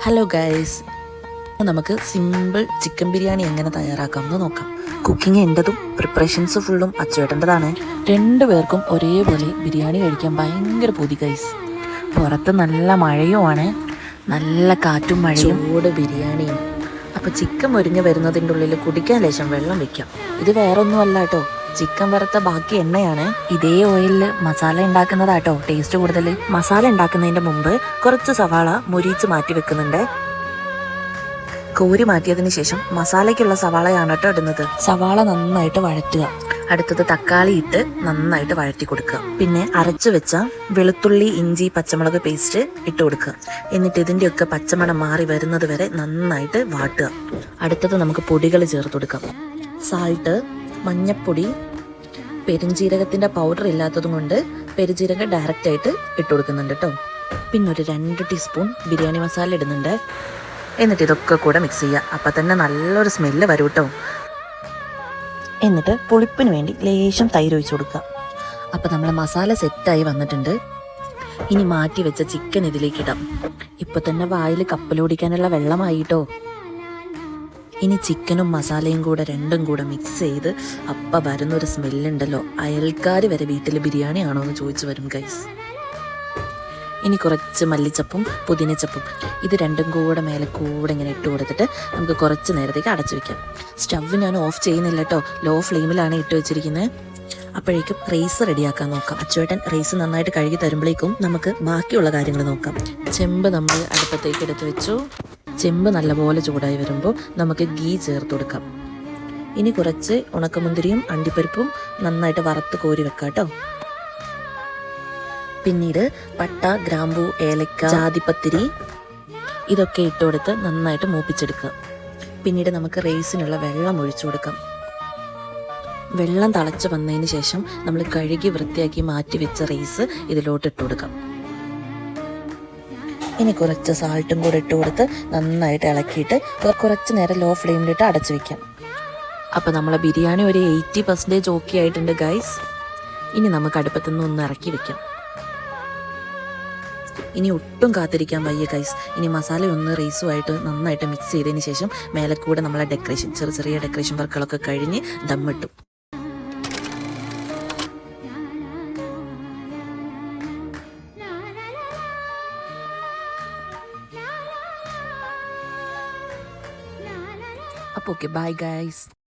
Hello guys, നമുക്ക് simple chicken biryani എങ്ങനെ തയ്യാറാക്കാമെന്ന് നോക്കാം. കുക്കിംഗ് എൻ്റെതും പ്രിപ്പറേഷൻസ് ഫുള്ളും അച്ചുവേട്ടൻ്റെതാണ്. രണ്ടുപേർക്കും ഒരേപോലെ ബിരിയാണി കഴിക്കാൻ ഭയങ്കര പൂതി ഗൈസ്. പുറത്ത് നല്ല മഴയുമാണ്, നല്ല കാറ്റും മഴയും, ചൂട് ബിരിയാണിയും. അപ്പോൾ ചിക്കൻ മുരിഞ്ഞ് വരുന്നതിൻ്റെ ഉള്ളിൽ കുടിക്കാൻ ലേശം വെള്ളം വെക്കാം. ഇത് വേറെ ഒന്നുമല്ല കേട്ടോ, ചിക്കൻ വറുത്ത ബാക്കി എണ്ണയാണ്. ഇതേ ഓയിലിൽ മസാല ഉണ്ടാക്കുന്നതാട്ടോ ടേസ്റ്റ് കൂടുതൽ. മസാല ഉണ്ടാക്കുന്നതിൻ്റെ മുമ്പ് കുറച്ച് സവാള മുരിച്ച് മാറ്റി വെക്കുന്നുണ്ട്. കോരി മാറ്റിയതിന് ശേഷം മസാലയ്ക്കുള്ള സവാളയാണ് കേട്ടോ ഇടുന്നത്. സവാള നന്നായിട്ട് വഴറ്റുക. അടുത്തത് തക്കാളി ഇട്ട് നന്നായിട്ട് വഴറ്റി കൊടുക്കുക. പിന്നെ അരച്ചു വെച്ച വെളുത്തുള്ളി, ഇഞ്ചി, പച്ചമുളക് പേസ്റ്റ് ഇട്ട് കൊടുക്കുക. എന്നിട്ട് ഇതിൻ്റെയൊക്കെ പച്ചമണം മാറി വരുന്നത് വരെ നന്നായിട്ട് വാട്ടുക. അടുത്തത് നമുക്ക് പൊടികൾ ചേർത്ത് കൊടുക്കാം. സാൾട്ട്, മഞ്ഞപ്പൊടി, പെരുംജീരകത്തിൻ്റെ പൗഡർ ഇല്ലാത്തതും കൊണ്ട് പെരുംജീരകം ഡയറക്റ്റ് ആയിട്ട് ഇട്ട് കൊടുക്കുന്നുണ്ട് കേട്ടോ. പിന്നെ ഒരു 2 ടീസ്പൂൺ ബിരിയാണി മസാല ഇടുന്നുണ്ട്. എന്നിട്ട് ഇതൊക്കെ കൂടെ മിക്സ് ചെയ്യുക. അപ്പം തന്നെ നല്ലൊരു സ്മെല്ല് വരും കേട്ടോ. എന്നിട്ട് പുളിപ്പിന് വേണ്ടി ലേശം തൈര് ഒഴിച്ചു കൊടുക്കുക. അപ്പം നമ്മളെ മസാല സെറ്റായി വന്നിട്ടുണ്ട്. ഇനി മാറ്റി വെച്ച ചിക്കൻ ഇതിലേക്ക് ഇടാം. ഇപ്പം തന്നെ വായിൽ കപ്പലോടിക്കാനുള്ള വെള്ളമായിട്ടോ. ഇനി ചിക്കനും മസാലയും കൂടെ രണ്ടും കൂടെ മിക്സ് ചെയ്ത് അപ്പം വരുന്നൊരു സ്മെല്ലുണ്ടല്ലോ, അയൽക്കാർ വരെ വീട്ടിൽ ബിരിയാണി ആണോ എന്ന് ചോദിച്ചു വരും ഗൈസ്. ഇനി കുറച്ച് മല്ലിച്ചപ്പും പുതിനച്ചപ്പും ഇത് രണ്ടും കൂടെ മേലെ കൂടെ ഇങ്ങനെ ഇട്ട് കൊടുത്തിട്ട് നമുക്ക് കുറച്ച് നേരത്തേക്ക് അടച്ചു വെക്കാം. സ്റ്റവ് ഞാൻ ഓഫ് ചെയ്യുന്നില്ല കേട്ടോ, ലോ ഫ്ലെയിമിലാണ് ഇട്ട് വെച്ചിരിക്കുന്നത്. അപ്പോഴേക്കും റൈസ് റെഡിയാക്കാൻ നോക്കാം. അച്ചുവേട്ടൻ റൈസ് നന്നായിട്ട് കഴുകി തരുമ്പോഴേക്കും നമുക്ക് ബാക്കിയുള്ള കാര്യങ്ങൾ നോക്കാം. ചെമ്പ് നമ്മൾ അടുപ്പത്തേക്ക് എടുത്ത് വെച്ചു. ചെമ്പ് നല്ലപോലെ ചൂടായി വരുമ്പോൾ നമുക്ക് ഗീ ചേർത്ത് കൊടുക്കാം. ഇനി കുറച്ച് ഉണക്കമുന്തിരിയും അണ്ടിപ്പരിപ്പും നന്നായിട്ട് വറുത്ത് കോരി വെക്കാം കേട്ടോ. പിന്നീട് പട്ട, ഗ്രാമ്പൂ, ഏലക്ക, ജാതിപത്തിരി ഇതൊക്കെ ഇട്ട് കൊടുത്ത് നന്നായിട്ട് മൂപ്പിച്ചെടുക്കുക. പിന്നീട് നമുക്ക് റൈസിനുള്ള വെള്ളം ഒഴിച്ചു കൊടുക്കാം. വെള്ളം തിളച്ച് വന്നതിന് ശേഷം നമ്മൾ കഴുകി വൃത്തിയാക്കി മാറ്റി വെച്ച റൈസ് ഇതിലോട്ട് ഇട്ട് കൊടുക്കാം. ഇനി കുറച്ച് സാൾട്ടും കൂടെ ഇട്ട് കൊടുത്ത് നന്നായിട്ട് ഇളക്കിയിട്ട് കുറച്ച് നേരം ലോ ഫ്ലെയിമിലിട്ട് അടച്ചു വെക്കാം. അപ്പോൾ നമ്മളെ ബിരിയാണി ഒരു 80% ഓക്കെ ആയിട്ടുണ്ട് ഗൈസ്. ഇനി നമുക്ക് അടുപ്പത്തുനിന്ന് ഒന്ന് ഇറക്കി വെക്കാം. ഇനി ഒട്ടും കാത്തിരിക്കാൻ വയ്യ ഗൈസ്. ഇനി മസാല ഒന്ന് റൈസുമായിട്ട് നന്നായിട്ട് മിക്സ് ചെയ്തതിന് ശേഷം മേലക്കൂടെ നമ്മളെ ഡെക്കറേഷൻ, ചെറിയ ഡെക്കറേഷൻ വർക്കുകളൊക്കെ കഴിഞ്ഞ് ദമ്മിട്ടു. അപ്പോൾ ഓക്കെ, ബൈ ഗൈസ്.